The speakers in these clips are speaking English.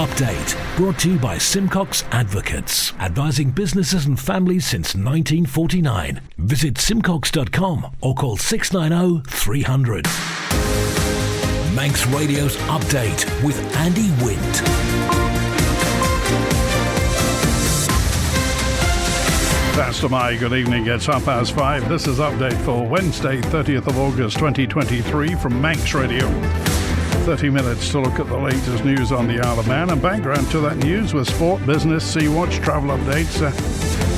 Update, brought to you by Simcox Advocates, advising businesses and families since 1949. Visit simcox.com or call 690 300. Manx Radio's Update with Andy Wint. Pastor Mai, good evening. It's 5:30. This is Update for Wednesday, 30th of August 2023 from Manx Radio. 30 minutes to look at the latest news on the Isle of Man and background to that news with sport, business, Sea Watch, travel updates.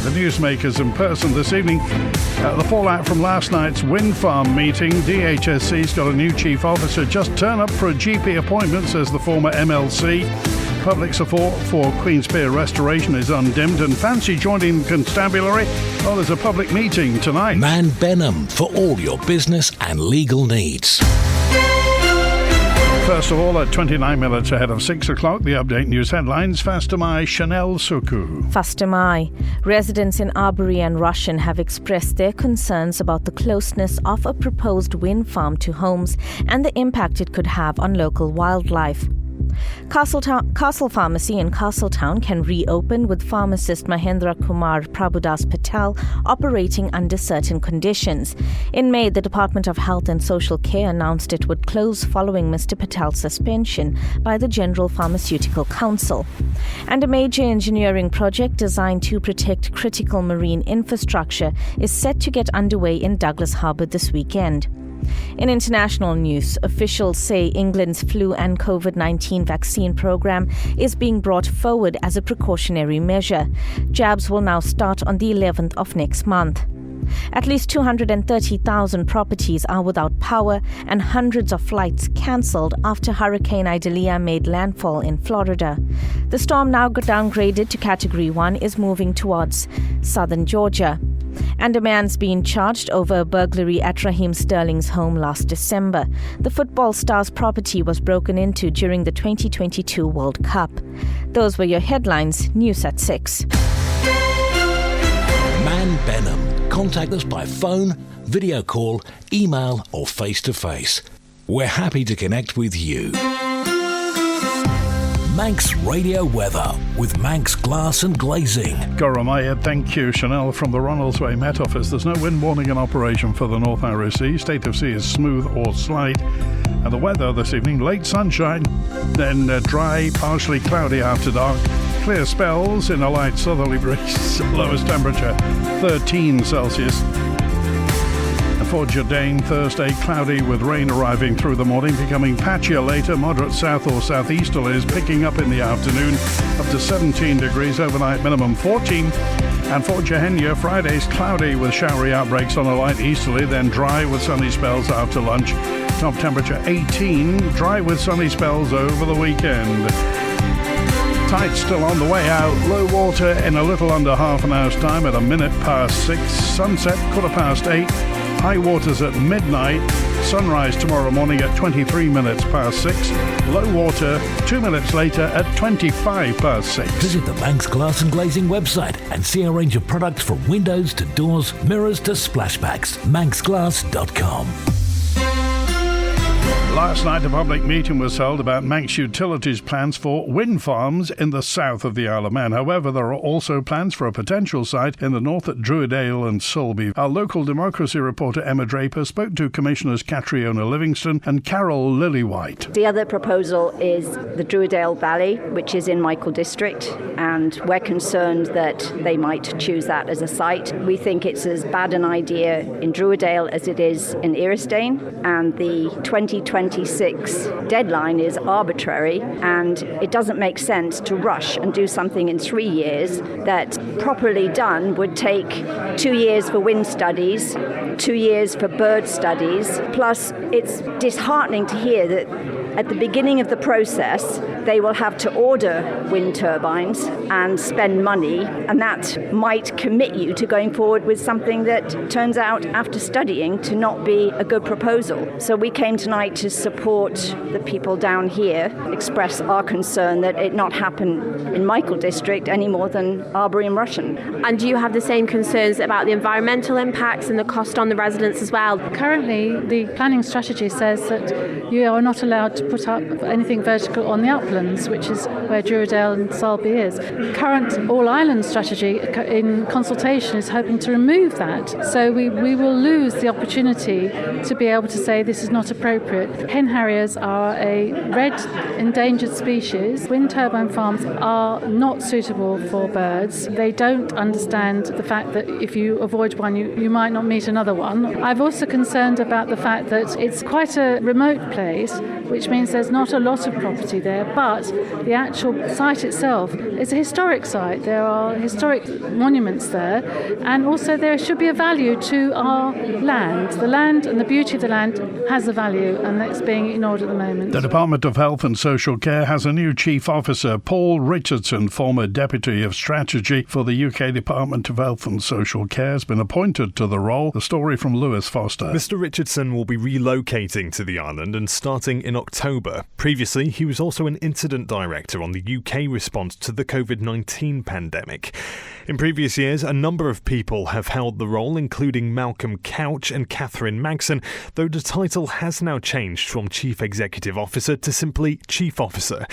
The newsmakers in person this evening. The fallout from last night's Windfarm meeting. DHSC's got a new chief officer. Just turn up for a GP appointment, says the former MLC. Public support for Queen's Pier restoration is undimmed, and fancy joining the Constabulary? Well, there's a public meeting tonight. Man Benham for all your business and legal needs. First of all, at 29 minutes ahead of 6 o'clock, the Update News headlines. Fastamai Chanel Suku. Fastamai. Residents in Arbury and Rushen have expressed their concerns about the closeness of a proposed wind farm to homes and the impact it could have on local wildlife. Castle Pharmacy in Castletown can reopen, with pharmacist Mahendra Kumar Prabhudas Patel operating under certain conditions. In May, the Department of Health and Social Care announced it would close following Mr. Patel's suspension by the General Pharmaceutical Council. And a major engineering project designed to protect critical marine infrastructure is set to get underway in Douglas Harbour this weekend. In international news, officials say England's flu and COVID-19 vaccine program is being brought forward as a precautionary measure. Jabs will now start on the 11th of next month. At least 230,000 properties are without power and hundreds of flights cancelled after Hurricane Idalia made landfall in Florida. The storm, now downgraded to Category 1, is moving towards southern Georgia. And a man's been charged over a burglary at Raheem Sterling's home last December. The football star's property was broken into during the 2022 World Cup. Those were your headlines. News at 6. Man Benham. Contact us by phone, video call, email or face-to-face. We're happy to connect with you. Manx Radio Weather with Manx Glass and Glazing. Goramaya, thank you. Chanel from the Ronaldsway Met Office. There's no wind warning in operation for the North Irish Sea. State of sea is smooth or slight. And the weather this evening, late sunshine, then dry, partially cloudy after dark. Clear spells in a light southerly breeze. Lowest temperature 13 Celsius. For Jordan, Thursday, cloudy with rain arriving through the morning, becoming patchier later. Moderate south or southeasterlies picking up in the afternoon, up to 17 degrees, overnight minimum 14. And for Jehenya, Friday's cloudy with showery outbreaks on a light easterly, then dry with sunny spells after lunch. Top temperature 18, dry with sunny spells over the weekend. Tides still on the way out. Low water in a little under half an hour's time at 6:01. Sunset 8:15. High waters at midnight. Sunrise tomorrow morning at 6:23. Low water 2 minutes later at 6:25. Visit the Manx Glass and Glazing website and see a range of products from windows to doors, mirrors to splashbacks. manxglass.com. Last night, a public meeting was held about Manx Utilities' plans for wind farms in the south of the Isle of Man. However, there are also plans for a potential site in the north at Druidale and Sulby. Our local democracy reporter Emma Draper spoke to Commissioners Catriona Livingston and Carol Lillywhite. The other proposal is the Druidale Valley, which is in Michael District, and we're concerned that they might choose that as a site. We think it's as bad an idea in Druidale as it is in Eristane, and the 2026 deadline is arbitrary, and it doesn't make sense to rush and do something in 3 years that, properly done, would take 2 years for wind studies, 2 years for bird studies. Plus, it's disheartening to hear that at the beginning of the process, they will have to order wind turbines and spend money, and that might commit you to going forward with something that turns out, after studying, to not be a good proposal. So we came tonight to support the people down here, express our concern that it not happen in Michael District any more than Arbury and Rushen. And do you have the same concerns about the environmental impacts and the cost on the residents as well? Currently, the planning strategy says that you are not allowed to put up anything vertical on the uplands, which is where Druridale and Sulby is. The current all-island strategy in consultation is hoping to remove that. So we will lose the opportunity to be able to say this is not appropriate. Hen harriers are a red endangered species. Wind turbine farms are not suitable for birds. They don't understand the fact that if you avoid one, you might not meet another one. I've also concerned about the fact that it's quite a remote place, which means there's not a lot of property there, but the actual site itself is a historic site. There are historic monuments there, and also there should be a value to our land. The land and the beauty of the land has a value, and that's being ignored at the moment. The Department of Health and Social Care has a new chief officer. Paul Richardson, former Deputy of Strategy for the UK Department of Health and Social Care, has been appointed to the role. The story from Lewis Foster. Mr. Richardson will be relocating to the island and starting in October. Previously, he was also an incident director on the UK response to the COVID-19 pandemic. In previous years, a number of people have held the role, including Malcolm Couch and Catherine Magson, though the title has now changed from Chief Executive Officer to simply Chief Officer.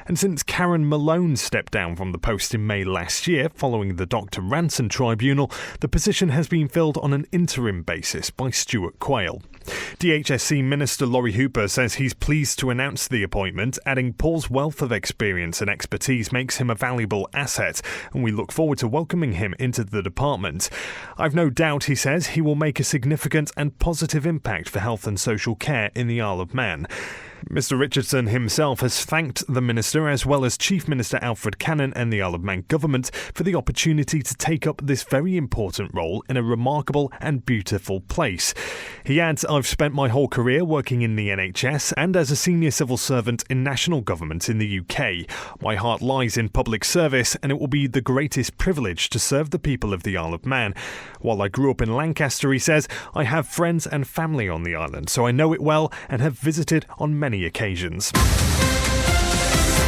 And since Karen Malone stepped down from the post in May last year, following the Dr. Ranson tribunal, the position has been filled on an interim basis by Stuart Quayle. DHSC Minister Laurie Hooper says he's pleased to announce the appointment, adding Paul's wealth of experience and expertise makes him a valuable asset, and we look forward to welcoming him into the department. I've no doubt, he says, he will make a significant and positive impact for health and social care in the Isle of Man. Mr. Richardson himself has thanked the Minister as well as Chief Minister Alfred Cannon and the Isle of Man government for the opportunity to take up this very important role in a remarkable and beautiful place. He adds, I've spent my whole career working in the NHS and as a senior civil servant in national government in the UK. My heart lies in public service and it will be the greatest privilege to serve the people of the Isle of Man. While I grew up in Lancaster, he says, I have friends and family on the island, so I know it well and have visited on many occasions.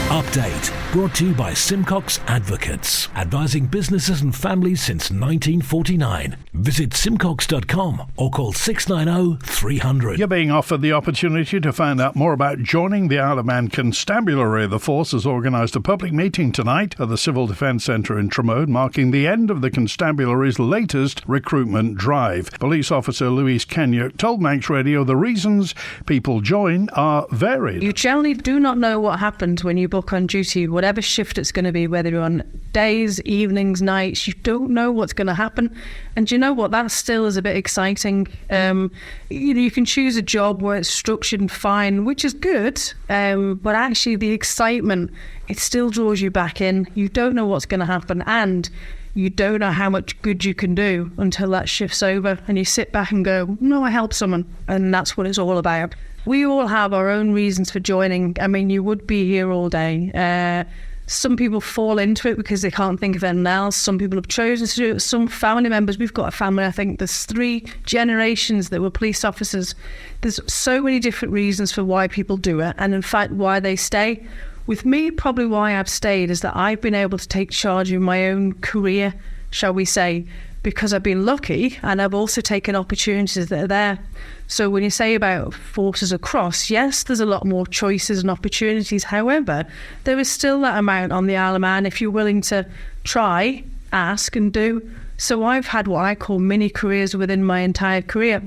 Update brought to you by Simcox Advocates, advising businesses and families since 1949. Visit simcox.com or call 690 300. You're being offered the opportunity to find out more about joining the Isle of Man Constabulary. The force has organised a public meeting tonight at the Civil Defence Centre in Tramode, marking the end of the Constabulary's latest recruitment drive. Police officer Louise Kenyuk told Manx Radio the reasons people join are varied. You generally do not know what happens when you book on duty, whatever shift it's going to be, whether you're on days, evenings, nights, you don't know what's going to happen. And you know what, that still is a bit exciting. You can choose a job where it's structured and fine, which is good, but actually the excitement, it still draws you back in. You don't know what's going to happen, and you don't know how much good you can do until that shift's over and you sit back and go, no, I helped someone. And that's what it's all about. We all have our own reasons for joining. I mean, you would be here all day. Some people fall into it because they can't think of anything else. Some people have chosen to do it. Some family members, we've got a family, I think there's 3 generations that were police officers. There's so many different reasons for why people do it, and in fact, why they stay. With me, probably why I've stayed is that I've been able to take charge of my own career, shall we say, because I've been lucky and I've also taken opportunities that are there. So when you say about forces across, yes, there's a lot more choices and opportunities. However, there is still that amount on the Isle of Man if you're willing to try, ask and do. So I've had what I call mini careers within my entire career.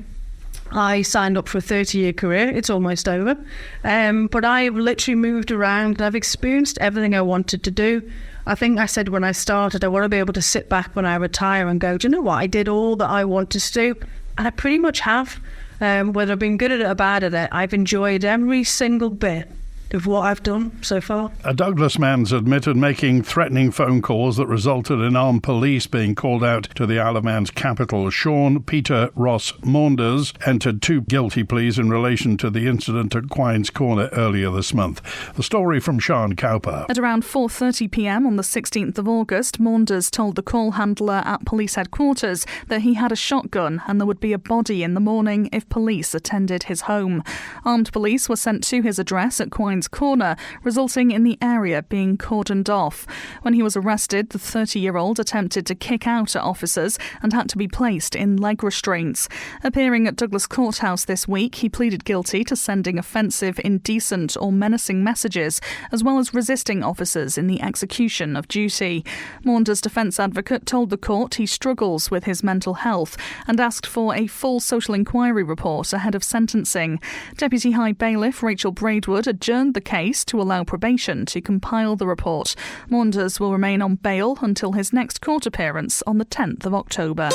I signed up for a 30-year career. It's almost over. But I've literally moved around and I've experienced everything I wanted to do. I think I said when I started, I want to be able to sit back when I retire and go, do you know what? I did all that I wanted to do. And I pretty much have. Whether I've been good at it or bad at it, I've enjoyed every single bit of what I've done so far. A Douglas man's admitted making threatening phone calls that resulted in armed police being called out to the Isle of Man's capital. Sean Peter Ross Maunders entered 2 guilty pleas in relation to the incident at Quines Corner earlier this month. The story from Sean Cowper. At around 4:30pm on the 16th of August, Maunders told the call handler at police headquarters that he had a shotgun and there would be a body in the morning if police attended his home. Armed police were sent to his address at Quines Queen's Corner, resulting in the area being cordoned off. When he was arrested, the 30-year-old attempted to kick out at officers and had to be placed in leg restraints. Appearing at Douglas Courthouse this week, he pleaded guilty to sending offensive, indecent or menacing messages, as well as resisting officers in the execution of duty. Maunders' defence advocate told the court he struggles with his mental health and asked for a full social inquiry report ahead of sentencing. Deputy High Bailiff Rachel Braidwood adjourned the case to allow probation to compile the report. Maunders will remain on bail until his next court appearance on the 10th of October.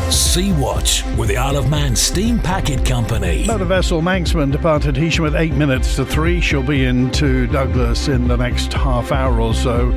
Sea Watch with the Isle of Man Steam Packet Company. Motor vessel Manxman departed Heysham at 8 minutes to 3. She'll be into Douglas in the next half hour or so.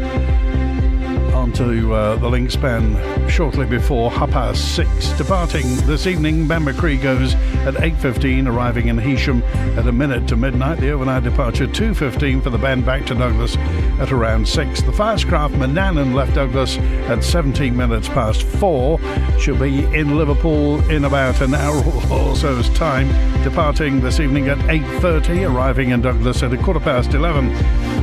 Onto the link span shortly before 6:30. Departing this evening, Ben McCree goes at 8:15, arriving in Heysham at a minute to midnight. The overnight departure 2:15 for the Ben back to Douglas at around 6. The Fastcraft Manannan left Douglas at 17 minutes past 4. She'll be in Liverpool in about an hour or so's time. Departing this evening at 8:30, arriving in Douglas at 11:15.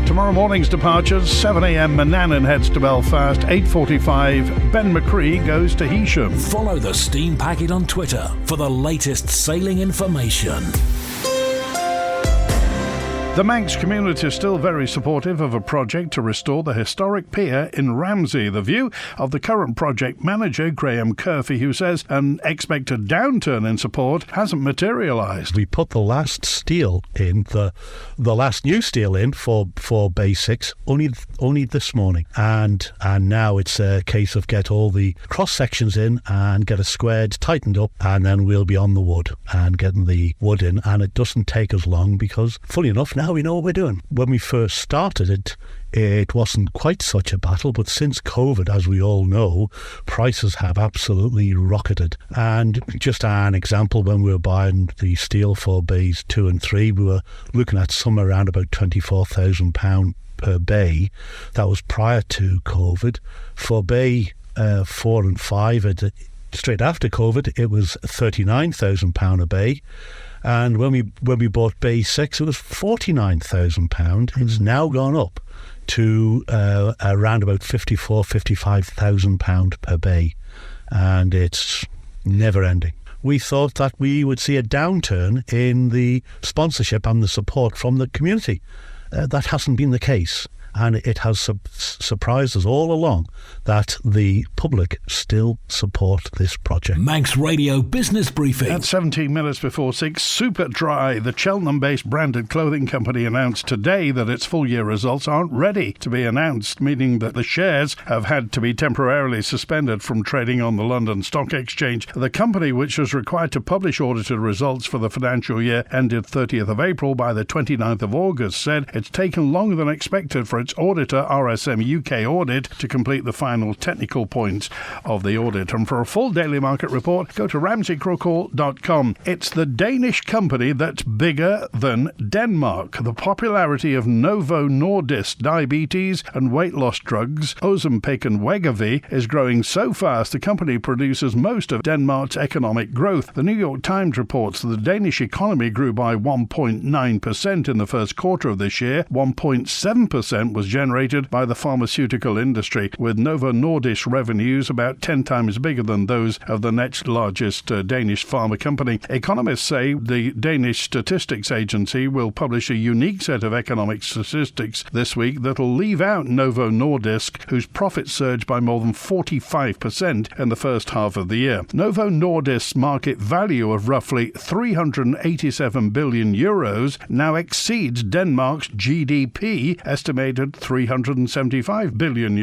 Tomorrow morning's departures, 7 a.m. Manannan heads to Belfast. 8:45, Ben McCree goes to Heysham. Follow the Steam Packet on Twitter for the latest sailing information. The Manx community is still very supportive of a project to restore the historic pier in Ramsey. The view of the current project manager, Graham Curfey, who says an expected downturn in support hasn't materialised. We put the last steel in, the last new steel in for Bay 6 only this morning. And now it's a case of get all the cross sections in and get it squared, tightened up, and then we'll be on the wood and getting the wood in. And it doesn't take us long because, fully enough, now we know what we're doing. When we first started it wasn't quite such a battle, but since COVID, as we all know, prices have absolutely rocketed. And just an example, when we were buying the steel for bays 2 and 3, we were looking at somewhere around about £24,000 per bay. That was prior to COVID. For bay 4 and 5, straight after COVID, it was £39,000 a bay. And when we bought Bay 6, it was £49,000. It's now gone up to around about £54,000-55,000 per bay. And it's never ending. We thought that we would see a downturn in the sponsorship and the support from the community. That hasn't been the case. And it has surprised us all along that the public still support this project. Manx Radio Business Briefing. At 17 minutes before 6, Superdry, the Cheltenham-based branded clothing company, announced today that its full-year results aren't ready to be announced, meaning that the shares have had to be temporarily suspended from trading on the London Stock Exchange. The company, which was required to publish audited results for the financial year ended 30th of April by the 29th of August, said it's taken longer than expected for its auditor, RSM UK Audit, to complete the final technical points of the audit. And for a full daily market report, go to ramseycrookall.com. It's the Danish company that's bigger than Denmark. The popularity of Novo Nordisk diabetes and weight loss drugs, Ozempic and Wegovy, is growing so fast the company produces most of Denmark's economic growth. The New York Times reports that the Danish economy grew by 1.9% in the first quarter of this year. 1.7% was generated by the pharmaceutical industry, with Novo Nordisk revenues about 10 times bigger than those of the next largest Danish pharma company. Economists say the Danish Statistics Agency will publish a unique set of economic statistics this week that'll leave out Novo Nordisk, whose profits surged by more than 45% in the first half of the year. Novo Nordisk's market value of roughly €387 billion now exceeds Denmark's GDP, estimated €375 billion,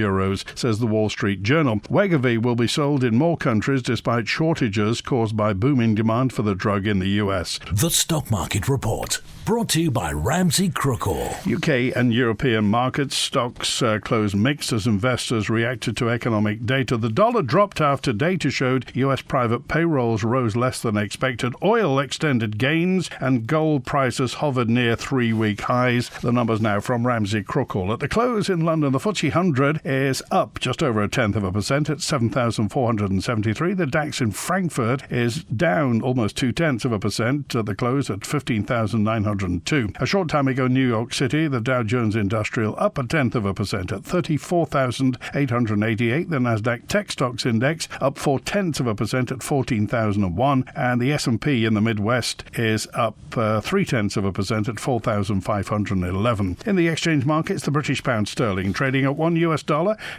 says the Wall Street Journal. Wegovy will be sold in more countries despite shortages caused by booming demand for the drug in the US. The Stock Market Report, brought to you by Ramsey Crookall. UK and European markets stocks closed mixed as investors reacted to economic data. The dollar dropped after data showed US private payrolls rose less than expected. Oil extended gains and gold prices hovered near 3-week highs. The numbers now from Ramsey Crookall. all. At the close in London, the FTSE 100 is up just over 0.1% at 7,473. The DAX in Frankfurt is down almost 0.2% at the close at 15,902. A short time ago, New York City, the Dow Jones Industrial up 0.1% at 34,888. The Nasdaq Tech Stocks Index up 0.4% at 14,001, and the S&P in the Midwest is up 0.3% at 4,511. In the exchange markets, the British pound sterling trading at $1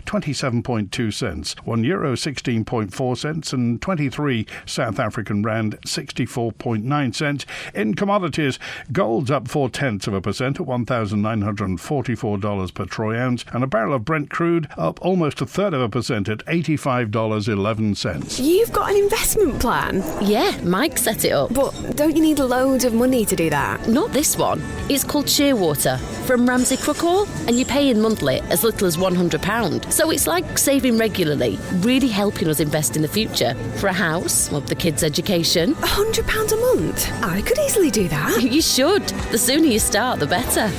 27.2 cents, €1 16.4 cents, and 23 South African rand 64.9 cents. In commodities, gold's up 0.4% at $1,944 per troy ounce, and a barrel of Brent crude up almost 1/3% at $85.11. You've got an investment plan? Yeah, Mike set it up. But don't you need loads of money to do that? Not this one. It's called Shearwater from Ramsey Crookall, and you pay in monthly as little as £100. So it's like saving regularly, really helping us invest in the future for a house, or the kids' education. £100 a month? I could easily do that. You should. The sooner you start, the better.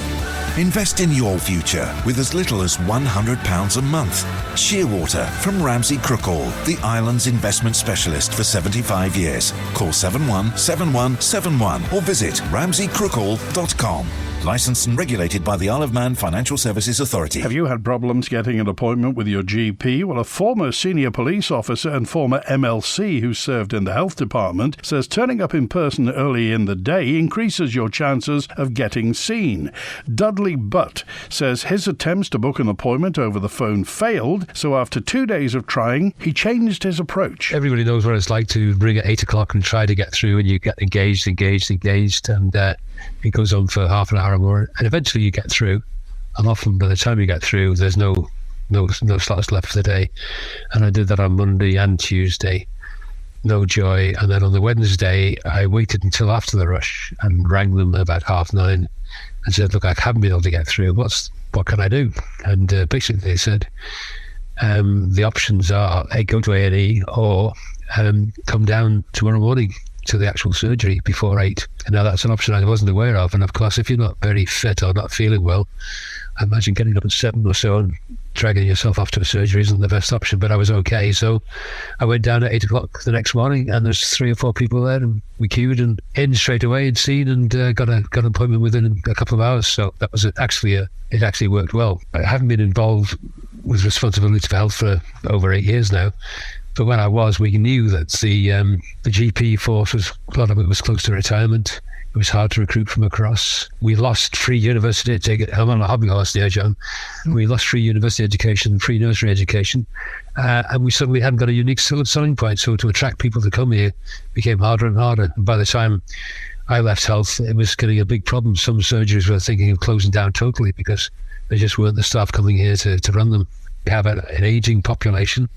Invest in your future with as little as £100 a month. Shearwater from Ramsey Crookall, the island's investment specialist for 75 years. Call 717171 or visit ramseycrookall.com. Licensed and regulated by the Isle of Man Financial Services Authority. Have you had problems getting an appointment with your GP? Well, a former senior police officer and former MLC who served in the health department says turning up in person early in the day increases your chances of getting seen. Dudley Butt says his attempts to book an appointment over the phone failed, so after 2 days of trying, he changed his approach. Everybody knows what it's like to ring at 8 o'clock and try to get through, and you get engaged, and it goes on for half an hour or more, and eventually you get through, and often by the time you get through there's no slots left for the day. And I did that on Monday and Tuesday, no joy. And then on the Wednesday I waited until after the rush and rang them about 9:30 and said, look, I haven't been able to get through, what can I do? And basically they said the options are go to A&E or come down tomorrow morning to the actual surgery before 8. And now that's an option I wasn't aware of. And of course, if you're not very fit or not feeling well, I imagine getting up at 7 or so and dragging yourself off to a surgery isn't the best option. But I was okay, so I went down at 8 o'clock the next morning, and there's 3 or 4 people there, and we queued and in straight away and seen, and got an appointment within a couple of hours. So that was it actually worked well. I haven't been involved with responsibility for health for over 8 years now. But when I was, we knew that the GP force a lot of it was close to retirement. It was hard to recruit from across. We lost free university education. I'm on a hobby horse there, John. We lost free university education, free nursery education, and we suddenly hadn't got a unique selling point. So to attract people to come here became harder and harder. And by the time I left health, it was getting a big problem. Some surgeries were thinking of closing down totally because there just weren't the staff coming here to run them. We have an ageing population.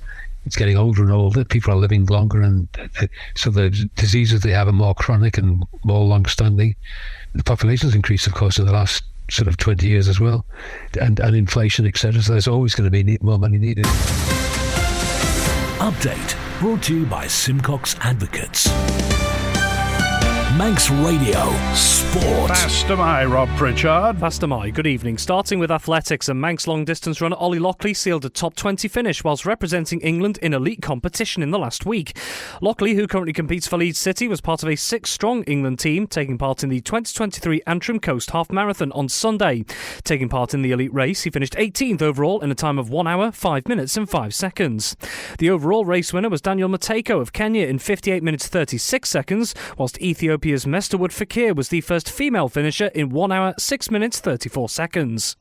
It's getting older and older. People are living longer, and so the diseases they have are more chronic and more long-standing. The population's increased, of course, in the last sort of 20 years as well, and inflation, etc. So there's always going to be more money needed. Update brought to you by Simcox Advocates. Manx Radio Sport. Fast am I, Rob Pritchard. Fast am I. Good evening. Starting with athletics, and Manx long-distance runner Ollie Lockley sealed a top 20 finish whilst representing England in elite competition in the last week. Lockley, who currently competes for Leeds City, was part of a 6-strong England team, taking part in the 2023 Antrim Coast Half Marathon on Sunday. Taking part in the elite race, he finished 18th overall in a time of 1 hour, 5 minutes and 5 seconds. The overall race winner was Daniel Mateko of Kenya in 58 minutes 36 seconds, whilst Ethiopia's Mesterwood Fakir was the first female finisher in 1 hour, 6 minutes 34 seconds.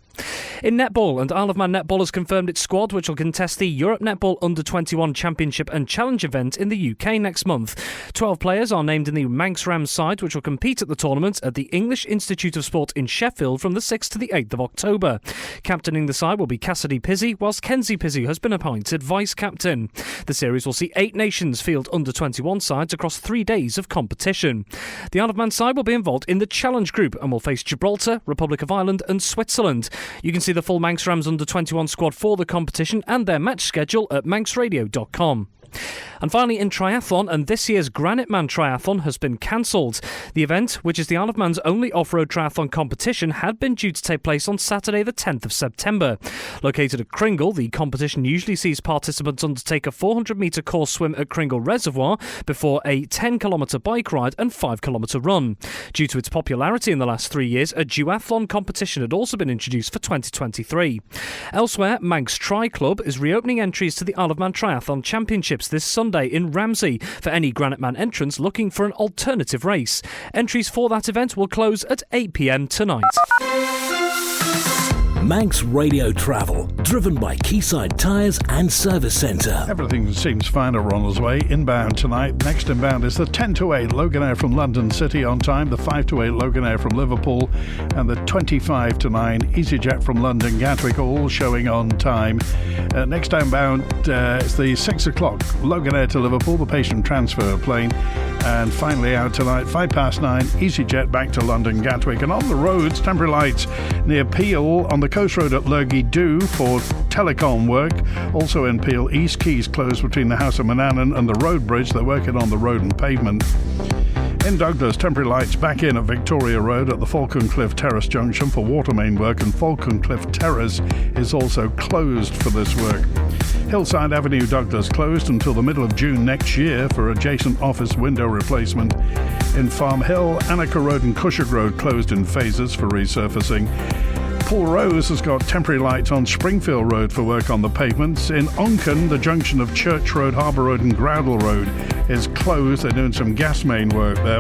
In netball, and Isle of Man Netball has confirmed its squad, which will contest the Europe Netball Under-21 Championship and Challenge event in the UK next month. 12 players are named in the Manx Rams side, which will compete at the tournament at the English Institute of Sport in Sheffield from the 6th to the 8th of October. Captaining the side will be Cassidy Pizzi, whilst Kenzie Pizzi has been appointed vice-captain. The series will see 8 nations field Under-21 sides across 3 days of competition. The Isle of Man side will be involved in the Challenge Group and will face Gibraltar, Republic of Ireland and Switzerland. You can see the full Manx Rams Under-21 squad for the competition and their match schedule at manxradio.com. And finally, in triathlon, and this year's Granite Man Triathlon has been cancelled. The event, which is the Isle of Man's only off-road triathlon competition, had been due to take place on Saturday the 10th of September. Located at Kringle, the competition usually sees participants undertake a 400-metre course swim at Kringle Reservoir before a 10-kilometre bike ride and 5-kilometre run. Due to its popularity in the last 3 years, a duathlon competition had also been introduced for 2023. Elsewhere, Manx Tri Club is reopening entries to the Isle of Man Triathlon Championships this Sunday in Ramsey for any Granite Man entrants looking for an alternative race. Entries for that event will close at 8 p.m. tonight. Manx Radio Travel, driven by Quayside Tyres and Service Centre. Everything seems fine at Ronald's Way. Inbound tonight. Next inbound is the 10 to 8 Loganair from London City on time, the 5 to 8 Loganair from Liverpool, and the 25 to 9 EasyJet from London Gatwick, all showing on time. Next inbound is the 6 o'clock Loganair to Liverpool, the patient transfer plane. And finally out tonight, 9:05 EasyJet back to London Gatwick. And on the roads, temporary lights near Pier on the Coast Road at Lurgy Do for telecom work. Also in Peel, East Quays closed between the House of Manannan and the road bridge. They're working on the road and pavement. In Douglas, temporary lights back in at Victoria Road at the Falconcliffe Terrace junction for water main work, and Falconcliffe Terrace is also closed for this work. Hillside Avenue, Douglas, closed until the middle of June next year for adjacent office window replacement. In Farm Hill, Annika Road and Cushing Road closed in phases for resurfacing. Paul Rose has got temporary lights on Springfield Road for work on the pavements. In Onken, the junction of Church Road, Harbour Road and Groudle Road is closed. They're doing some gas main work there.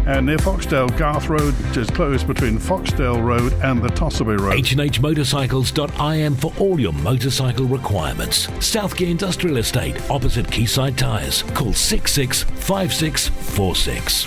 And near Foxdale, Garth Road is closed between Foxdale Road and the Tossaby Road. H&H Motorcycles.im for all your motorcycle requirements. Southgate Industrial Estate, opposite Quayside Tyres. Call 665646.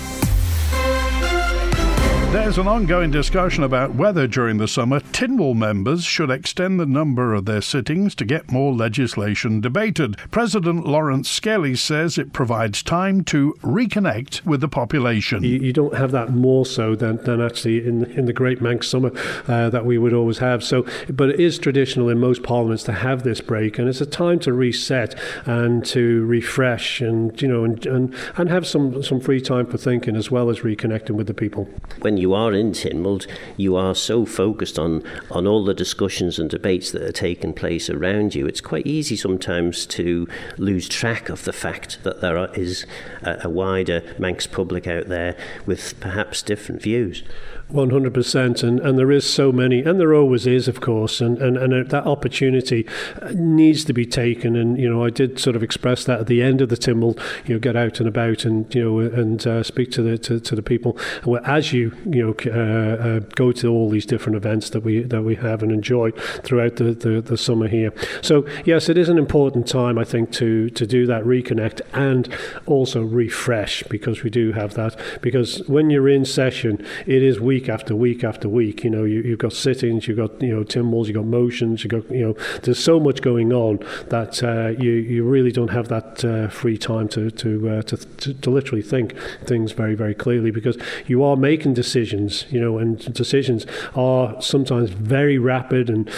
There's an ongoing discussion about whether during the summer Tynwald members should extend the number of their sittings to get more legislation debated. President Lawrence Skelly says it provides time to reconnect with the population. You don't have that more so than actually in the Great Manx Summer that we would always have. So, but it is traditional in most parliaments to have this break, and it's a time to reset and to refresh, and and have some free time for thinking as well as reconnecting with the people. When you are in Tynwald, you are so focused on all the discussions and debates that are taking place around you. It's quite easy sometimes to lose track of the fact that there is a wider Manx public out there with perhaps different views. 100%, and there is so many, and there always is, of course, and that opportunity needs to be taken. And I did sort of express that at the end of the Tynwald. Get out and about, and and speak to the people as you go to all these different events that we have and enjoy throughout the summer here. So yes, it is an important time, I think, to do that reconnect and also refresh, because we do have that. Because when you're in session, it is week after week after week. You've got sittings, you've got Tynwalds, you've got motions, you've got there's so much going on that you really don't have that free time to literally think things very, very clearly, because you are making decisions, and decisions are sometimes very rapid and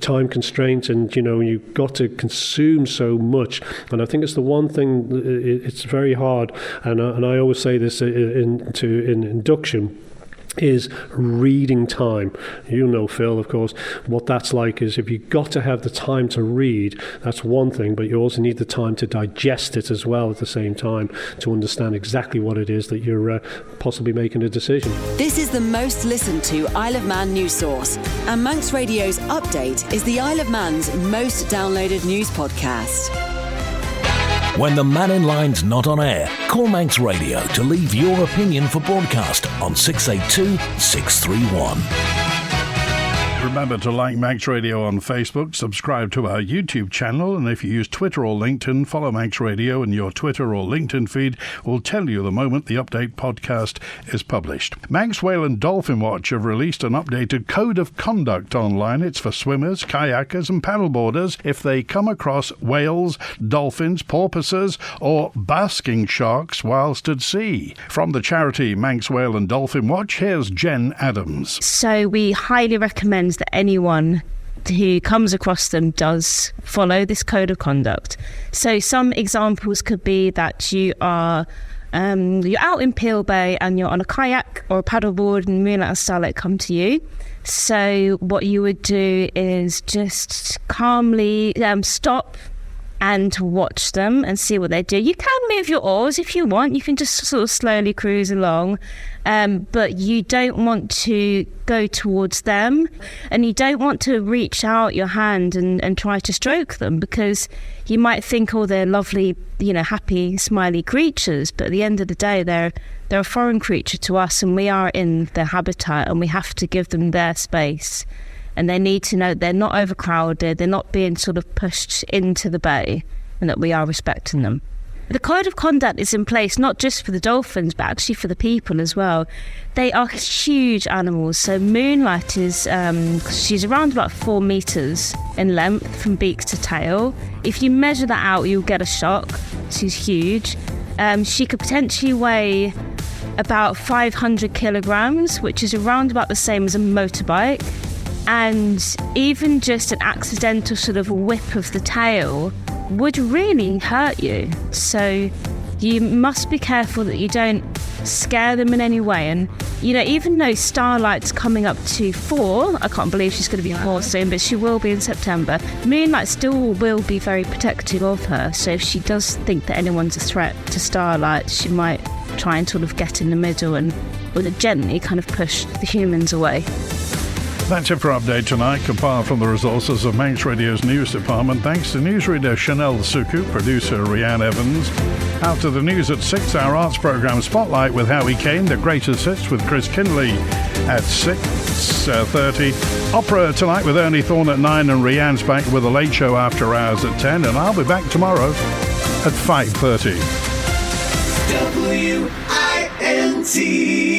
time constraints, and you've got to consume so much. And I think it's the one thing, it's very hard, and I always say this in induction, is reading time. Phil, of course, what that's like is if you've got to have the time to read, that's one thing, but you also need the time to digest it as well at the same time, to understand exactly what it is that you're possibly making a decision. This is the most listened to Isle of Man news source, and Manx Radio's Update is the Isle of Man's most downloaded news podcast. When the Man in Line's not on air, call Manx Radio to leave your opinion for broadcast on 682 631. Remember to like Manx Radio on Facebook, subscribe to our YouTube channel, and if you use Twitter or LinkedIn, follow Manx Radio, and your Twitter or LinkedIn feed will tell you the moment the Update podcast is published. Manx Whale and Dolphin Watch have released an updated code of conduct online. It's for swimmers, kayakers and paddleboarders if they come across whales, dolphins, porpoises or basking sharks whilst at sea. From the charity Manx Whale and Dolphin Watch, here's Jen Adams. So we highly recommend that anyone who comes across them does follow this code of conduct. So some examples could be that you're out in Pier Bay and you're on a kayak or a paddleboard and Moonlight and Starlight come to you. So what you would do is just calmly stop and watch them and see what they do. You can move your oars if you want. You can just sort of slowly cruise along. But you don't want to go towards them, and you don't want to reach out your hand and try to stroke them, because you might think, oh, they're lovely, happy, smiley creatures. But at the end of the day, they're a foreign creature to us, and we are in their habitat, and we have to give them their space. And they need to know they're not overcrowded, they're not being sort of pushed into the bay, and that we are respecting them. The code of conduct is in place not just for the dolphins, but actually for the people as well. They are huge animals. So Moonlight is, she's around about 4 meters in length from beak to tail. If you measure that out, you'll get a shock. She's huge. She could potentially weigh about 500 kilograms, which is around about the same as a motorbike. And even just an accidental sort of whip of the tail would really hurt you. So you must be careful that you don't scare them in any way. And, even though Starlight's coming up to 4, I can't believe she's going to be 4 soon, but she will be in September, Moonlight still will be very protective of her. So if she does think that anyone's a threat to Starlight, she might try and sort of get in the middle and gently kind of push the humans away. That's it for Update tonight, compiled from the resources of Manx Radio's news department. Thanks to newsreader Chanel Suku, producer Rhiann Evans. After the news at 6, our arts programme Spotlight with Howie Kane, The Greatest Hits with Chris Kinley at 6:30. Opera tonight with Ernie Thorne at 9, and Rhiann's back with a late show after hours at 10, and I'll be back tomorrow at 5:30. WINT